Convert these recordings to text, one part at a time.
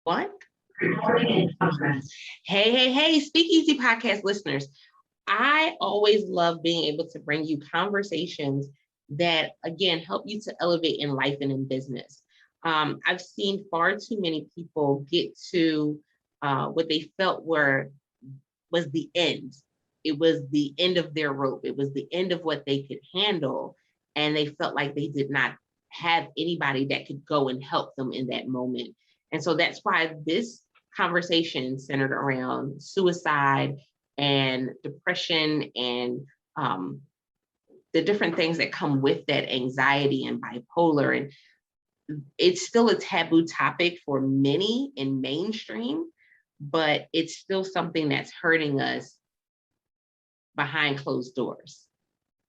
What? Hey, Speakeasy podcast listeners. I always love being able to bring you conversations that, again, help you to elevate in life and in business. I've seen far too many people get to what they felt was the end. It was the end of their rope. It was the end of what they could handle. And they felt like they did not have anybody that could go and help them in that moment. And so that's why this conversation centered around suicide and depression and the different things that come with that anxiety and bipolar. And it's still a taboo topic for many in mainstream, but it's still something that's hurting us behind closed doors.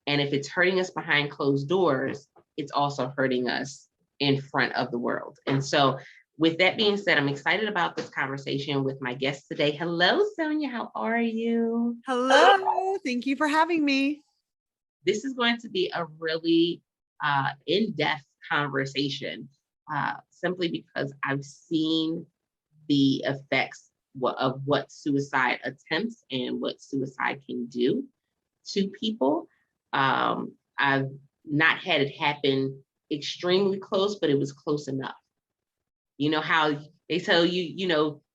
And if it's hurting us behind closed doors, it's also hurting us in front of the world. And so with that being said, I'm excited about this conversation with my guest today. Hello, Sonia. How are you? Hello. Thank you for having me. This is going to be a really in-depth conversation, simply because I've seen the effects of what suicide attempts and what suicide can do to people. I've not had it happen extremely close, but it was close enough. You know how they tell you,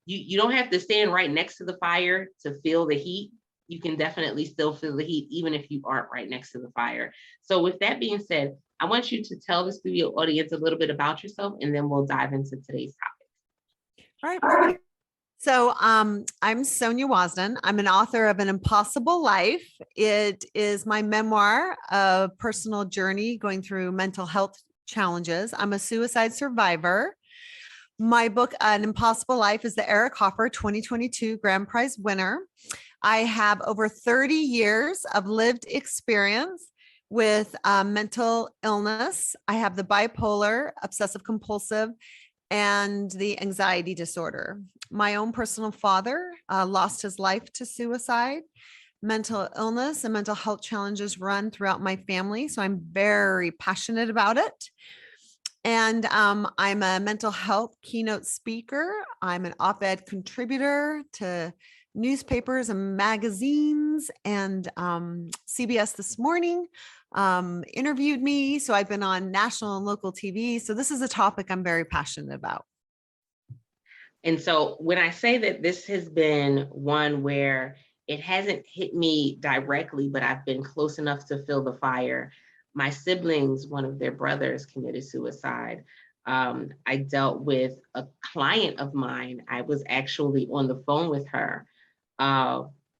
you don't have to stand right next to the fire to feel the heat. You can definitely still feel the heat, even if you aren't right next to the fire. So with that being said, I want you to tell the studio audience a little bit about yourself, and then we'll dive into today's topic. All right, perfect. So I'm Sonja Wasden. I'm an author of An Impossible Life. It is my memoir of personal journey going through mental health challenges. I'm a suicide survivor. My book, An Impossible Life, is the Eric Hoffer 2022 Grand Prize winner. I have over 30 years of lived experience with mental illness. I have the bipolar, obsessive compulsive, and the anxiety disorder. My own personal father lost his life to suicide. Mental illness and mental health challenges run throughout my family, so I'm very passionate about it. And I'm a mental health keynote speaker. I'm an op-ed contributor to newspapers and magazines, and CBS This Morning interviewed me. So I've been on national and local TV. So this is a topic I'm very passionate about. And so when I say that this has been one where it hasn't hit me directly, but I've been close enough to feel the fire. My siblings, one of their brothers committed suicide. I dealt with a client of mine. I was actually on the phone with her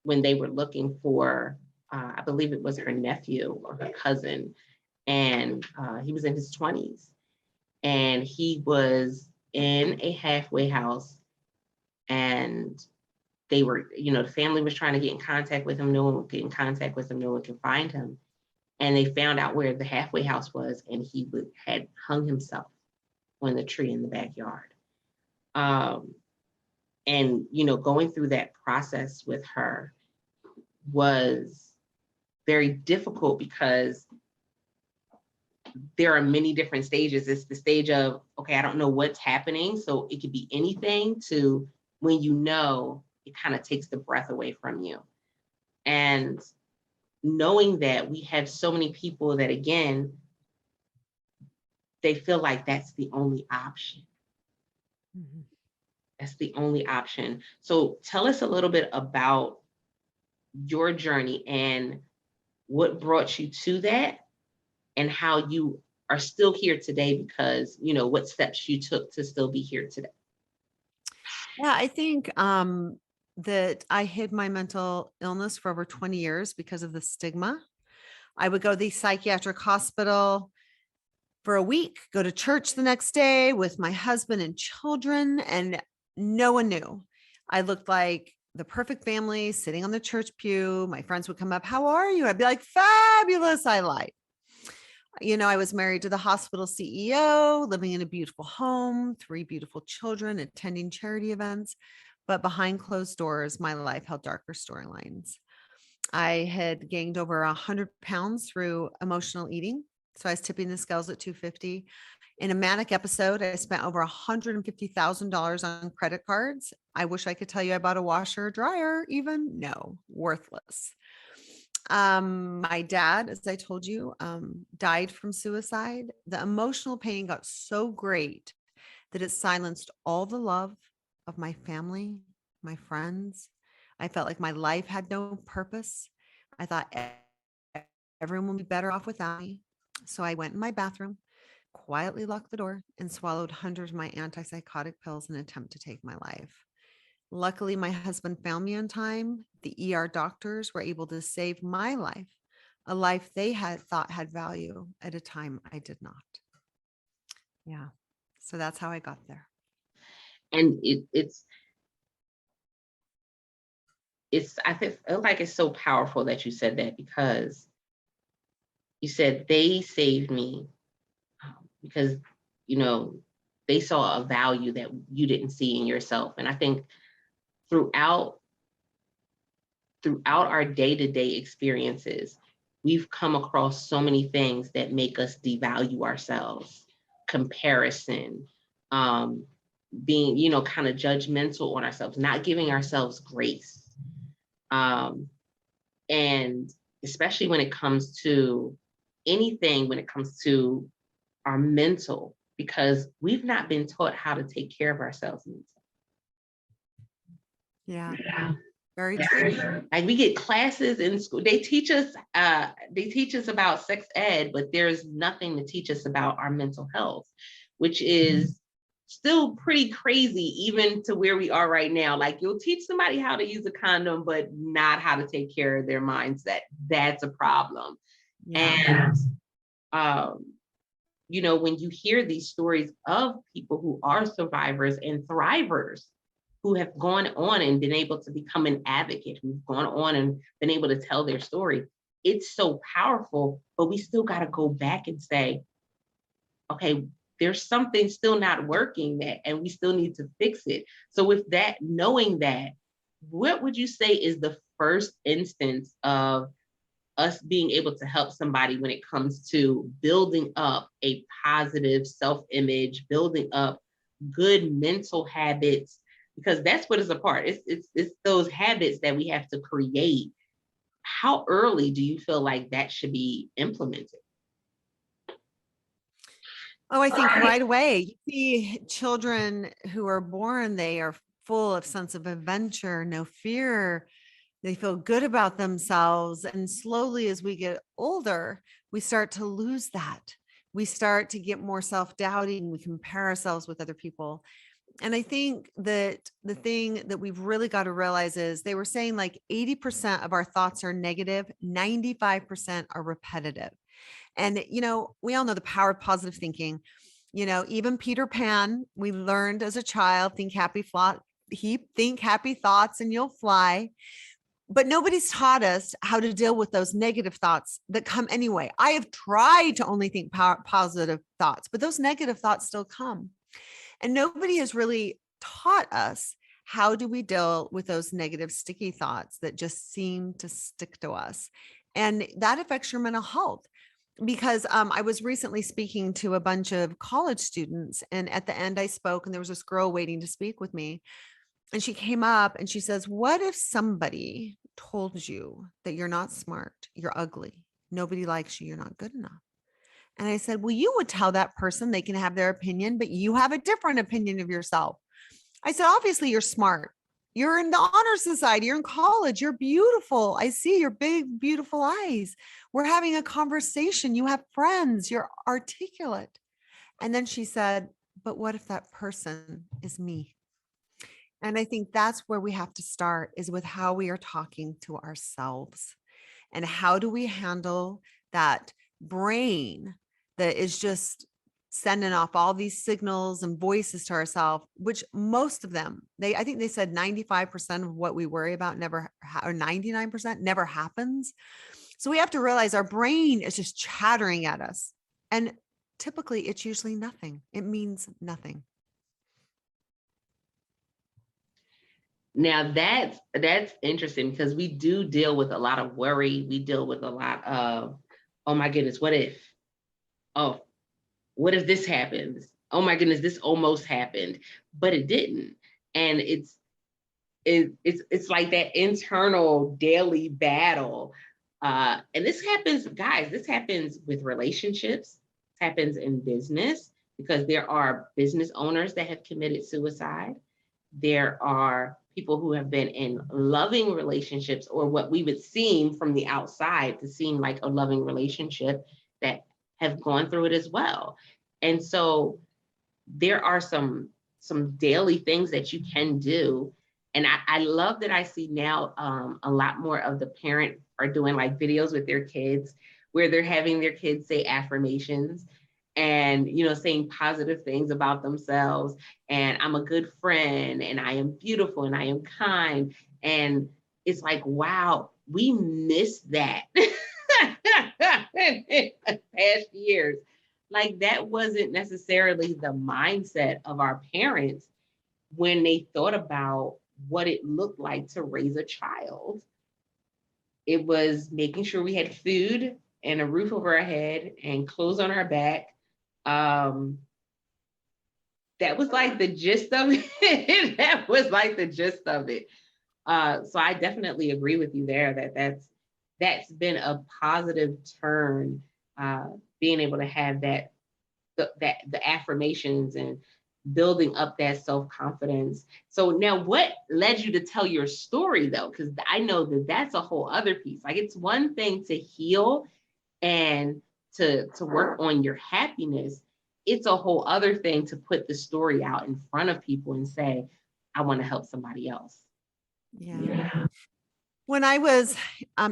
when they were looking for, I believe it was her nephew or her cousin. And he was in his 20s. And he was in a halfway house. And they were, the family was trying to get in contact with him. No one would get in contact with him. No one could find him. And they found out where the halfway house was, and he had hung himself on the tree in the backyard. And, going through that process with her was very difficult because there are many different stages. It's the stage of, okay, I don't know what's happening. So it could be anything to when it kind of takes the breath away from you. And knowing that we have so many people that, again, they feel like that's the only option. Mm-hmm. That's the only option. So tell us a little bit about your journey and what brought you to that and how you are still here today because, what steps you took to still be here today. Yeah, I think that I hid my mental illness for over 20 years because of the stigma. I would go to the psychiatric hospital for a week, go to church the next day with my husband and children, and no one knew. I looked like the perfect family sitting on the church pew. My friends would come up, "How are you?" I'd be like, "Fabulous, I lied." I was married to the hospital CEO, living in a beautiful home, 3 beautiful children, attending charity events. But behind closed doors, my life held darker storylines. I had gained over 100 pounds through emotional eating. So I was tipping the scales at 250. In a manic episode, I spent over $150,000 on credit cards. I wish I could tell you I bought a washer or dryer, even. No, worthless. My dad, as I told you, died from suicide. The emotional pain got so great that it silenced all the love of my family, my friends. I felt like my life had no purpose. I thought everyone would be better off without me. So I went in my bathroom, quietly locked the door, and swallowed hundreds of my antipsychotic pills in an attempt to take my life. Luckily, my husband found me on time. The ER doctors were able to save my life, a life they had thought had value at a time I did not. Yeah. So that's how I got there. And I feel like it's so powerful that you said that, because you said they saved me, because, you know, they saw a value that you didn't see in yourself. And I think throughout our day-to-day experiences, we've come across so many things that make us devalue ourselves: comparison, being, you know, kind of judgmental on ourselves, not giving ourselves grace. And especially when it comes to anything, when it comes to our mental, because we've not been taught how to take care of ourselves mentally. Yeah. Very true. Like, we get classes in school, they teach us about sex ed, but there's nothing to teach us about our mental health, which is still pretty crazy, even to where we are right now. Like, you'll teach somebody how to use a condom, but not how to take care of their mindset. That's a problem. Yeah. And you know, when you hear these stories of people who are survivors and thrivers, who have gone on and been able to become an advocate, who've gone on and been able to tell their story, it's so powerful. But we still got to go back and say, okay, there's something still not working, and we still need to fix it. So with that, knowing that, what would you say is the first instance of us being able to help somebody when it comes to building up a positive self-image, building up good mental habits? Because that's what is a part. It's those habits that we have to create. How early do you feel like that should be implemented? Oh, I think right away. You see children who are born, they are full of sense of adventure, no fear. They feel good about themselves. And slowly, as we get older, we start to lose that. We start to get more self-doubting. We compare ourselves with other people. And I think that the thing that we've really got to realize is, they were saying like 80% of our thoughts are negative, 95% are repetitive. And, you know, we all know the power of positive thinking. You know, even Peter Pan, we learned as a child, think happy thoughts and you'll fly. But nobody's taught us how to deal with those negative thoughts that come anyway. I have tried to only think positive thoughts, but those negative thoughts still come. And nobody has really taught us, how do we deal with those negative sticky thoughts that just seem to stick to us? And that affects your mental health. Because I was recently speaking to a bunch of college students, and at the end I spoke, and there was this girl waiting to speak with me. And she came up and she says, what if somebody told you that you're not smart, you're ugly, nobody likes you, you're not good enough? And I said, well, you would tell that person they can have their opinion, but you have a different opinion of yourself. I said, obviously you're smart. You're in the honor society. You're in college. You're beautiful. I see your big, beautiful eyes. We're having a conversation. You have friends. You're articulate. And then she said, but what if that person is me? And I think that's where we have to start, is with how we are talking to ourselves. And how do we handle that brain that is just sending off all these signals and voices to ourselves, which most of them, I think they said 95% of what we worry about never, or 99% never happens. So we have to realize our brain is just chattering at us. And typically it's usually nothing. It means nothing. Now that's interesting, because we do deal with a lot of worry. We deal with a lot of, oh my goodness, what if? oh, what if this happens? Oh my goodness, this almost happened, but it didn't. And it's like that internal daily battle. And this happens, guys, this happens with relationships, happens in business, because there are business owners that have committed suicide. There are people who have been in loving relationships, or what we would seem from the outside to seem like a loving relationship, that have gone through it as well. And so there are some daily things that you can do. And I love that I see now a lot more of the parent are doing like videos with their kids, where they're having their kids say affirmations and, you know, saying positive things about themselves. And I'm a good friend, and I am beautiful, and I am kind. And it's like, wow, we missed that in the past years. Like, that wasn't necessarily the mindset of our parents when they thought about what it looked like to raise a child. It was making sure we had food and a roof over our head and clothes on our back. That was like the gist of it. That was like the gist of it. So I definitely agree with you there that that's been a positive turn, being able to have the affirmations and building up that self-confidence. So now, what led you to tell your story though? Because I know that that's a whole other piece. Like, it's one thing to heal and to work on your happiness. It's a whole other thing to put the story out in front of people and say, I want to help somebody else. Yeah. When I was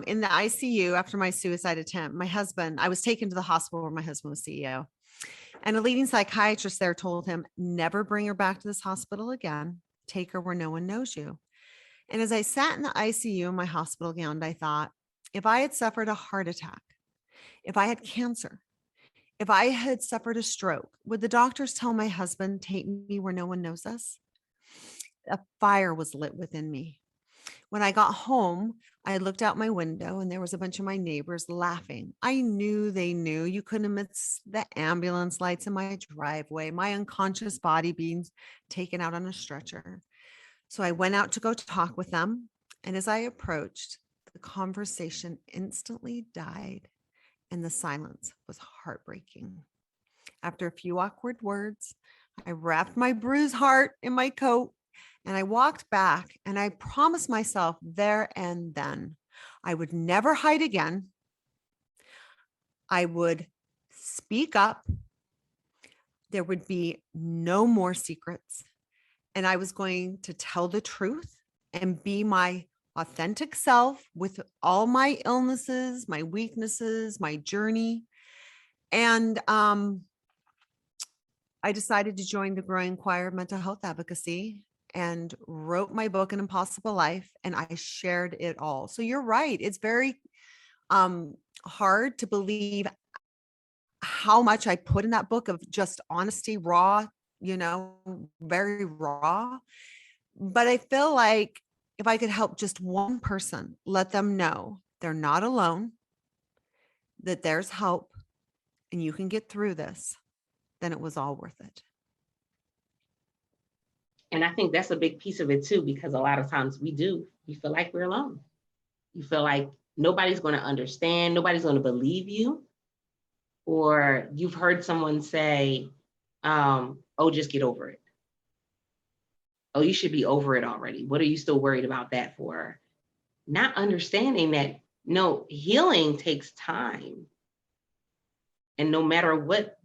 in the ICU after my suicide attempt, I was taken to the hospital where my husband was CEO. And a leading psychiatrist there told him, never bring her back to this hospital again. Take her where no one knows you. And as I sat in the ICU in my hospital gown, I thought, if I had suffered a heart attack, if I had cancer, if I had suffered a stroke, would the doctors tell my husband, take me where no one knows us? A fire was lit within me. When I got home, I looked out my window and there was a bunch of my neighbors laughing. I knew they knew. You couldn't miss the ambulance lights in my driveway, my unconscious body being taken out on a stretcher. So I went out to go talk with them. And as I approached, the conversation instantly died and the silence was heartbreaking. After a few awkward words, I wrapped my bruised heart in my coat and I walked back, and I promised myself there and then I would never hide again. I would speak up. There would be no more secrets. And I was going to tell the truth and be my authentic self with all my illnesses, my weaknesses, my journey. And I decided to join the growing choir of mental health advocacy and wrote my book, An Impossible Life, and I shared it all. So you're right. It's very hard to believe how much I put in that book of just honesty, raw, very raw. But I feel like if I could help just one person, let them know they're not alone, that there's help, and you can get through this, then it was all worth it. And I think that's a big piece of it too, because a lot of times you feel like we're alone. You feel like nobody's going to understand, nobody's going to believe you. Or you've heard someone say, oh, just get over it. Oh, you should be over it already. What are you still worried about that for? Not understanding that, no, healing takes time. And no matter what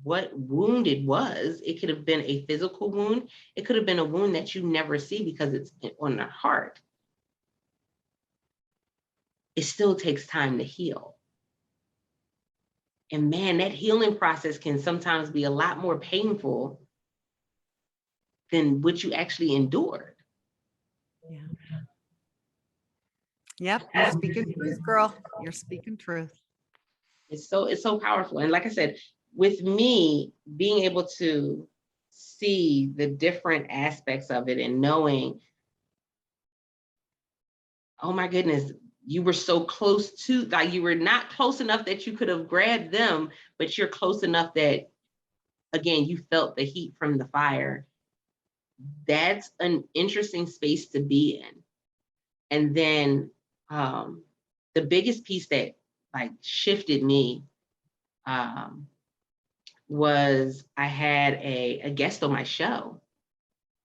what wound it was, it could have been a physical wound. It could have been a wound that you never see because it's on the heart. It still takes time to heal. And man, that healing process can sometimes be a lot more painful than what you actually endured. Yeah. Yep. You're speaking truth, girl. You're speaking truth. It's so powerful. And like I said, with me being able to see the different aspects of it and knowing, oh my goodness, you were so close to, like you were not close enough that you could have grabbed them, but you're close enough that, again, you felt the heat from the fire. That's an interesting space to be in. And then the biggest piece that like shifted me was I had a guest on my show.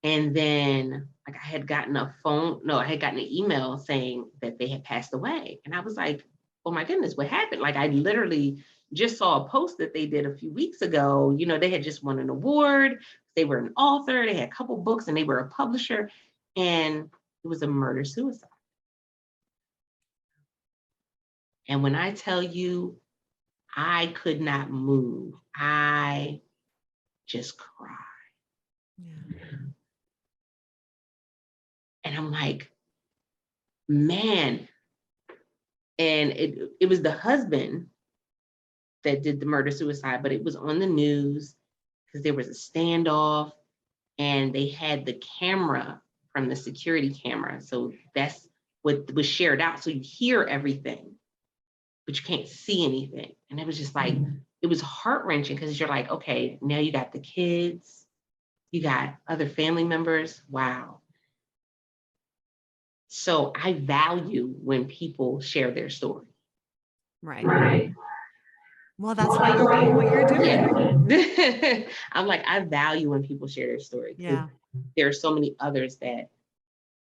And then like I had gotten an email saying that they had passed away. And I was like, oh my goodness, what happened? Like I literally just saw a post that they did a few weeks ago. You know, they had just won an award. They were an author. They had a couple books and they were a publisher. And it was a murder suicide. And when I tell you, I could not move. I just cried. Yeah. And I'm like, man. And it was the husband that did the murder suicide, but it was on the news because there was a standoff and they had the camera from the security camera. So that's what was shared out. So you hear everything, but you can't see anything. And it was just like, it was heart-wrenching because you're like, okay, now you got the kids, you got other family members. Wow. So I value when people share their story. Right. Well, that's why you're doing what you're doing. Yeah. I'm like, I value when people share their story. Yeah. There are so many others that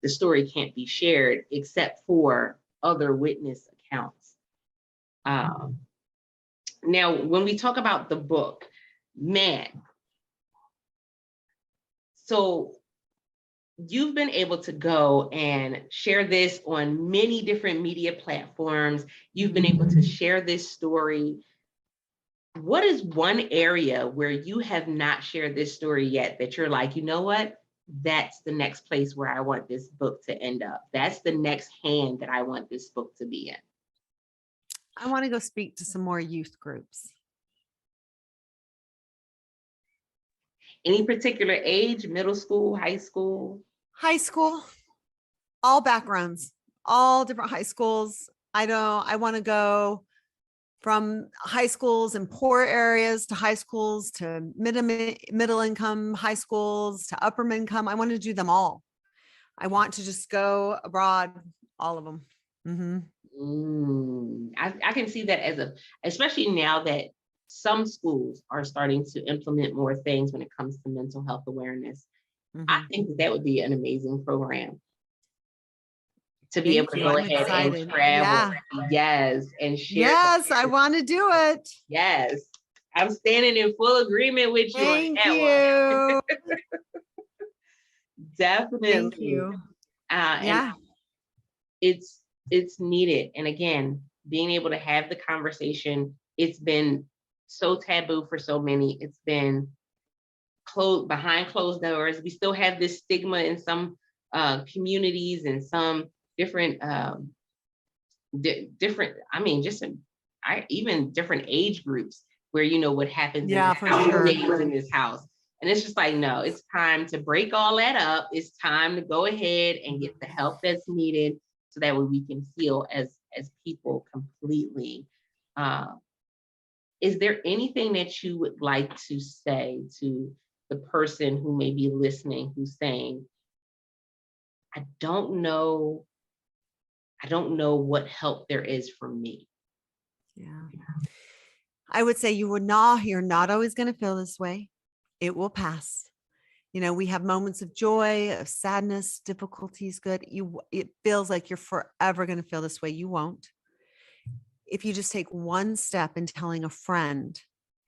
the story can't be shared except for other witness accounts. Now, when we talk about the book, man, so you've been able to go and share this on many different media platforms. You've been able to share this story. What is one area where you have not shared this story yet that you're like, you know what? That's the next place where I want this book to end up. That's the next hand that I want this book to be in. I want to go speak to some more youth groups. Any particular age, middle school, high school? High school, all backgrounds, all different high schools. I want to go from high schools in poor areas to high schools to middle income high schools to upper income. I want to do them all. I want to just go abroad, all of them. Mm-hmm. I can see that especially now that some schools are starting to implement more things when it comes to mental health awareness. I think that would be an amazing program to be able to go ahead and travel. Yeah. Yes. And share. Yes, I want to do it. Yes. I'm standing in full agreement with you. Thank you. Definitely. Thank you. And it's needed. And again, being able to have the conversation, it's been so taboo for so many. It's been behind closed doors. We still have this stigma in some communities and some different even different age groups where you know what happens in this house. And it's just like, no, it's time to break all that up. It's time to go ahead and get the help that's needed so that way we can heal as people completely. Is there anything that you would like to say to the person who may be listening, who's saying, I don't know what help there is for me? Yeah. I would say you're not always going to feel this way. It will pass. You know, we have moments of joy, of sadness, difficulties, good. It feels like you're forever going to feel this way. You won't. If you just take one step in telling a friend,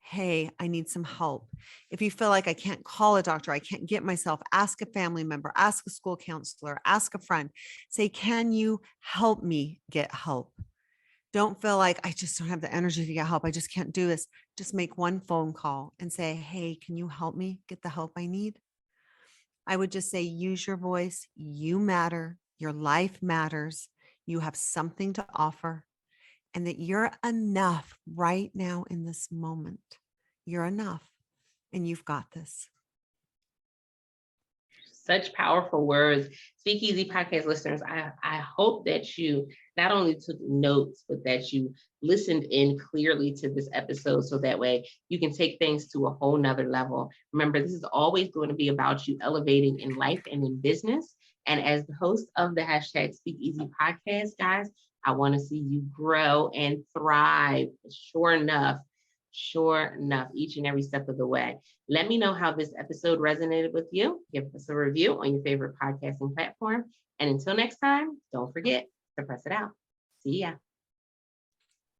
hey, I need some help. If you feel like I can't call a doctor, I can't get myself, ask a family member, ask a school counselor, ask a friend, say, can you help me get help? Don't feel like I just don't have the energy to get help. I just can't do this. Just make one phone call and say, hey, can you help me get the help I need? I would just say, use your voice. You matter. Your life matters. You have something to offer, and that you're enough right now in this moment. You're enough, and you've got this. Such powerful words. Speakeasy podcast listeners, I hope that you not only took notes, but that you listened in clearly to this episode so that way you can take things to a whole nother level. Remember, this is always going to be about you elevating in life and in business. And as the host of the hashtag Speakeasy podcast, guys, I want to see you grow and thrive. Sure enough, each and every step of the way. Let me know how this episode resonated with you. Give us a review on your favorite podcasting platform. And until next time, don't forget to press it out. See ya.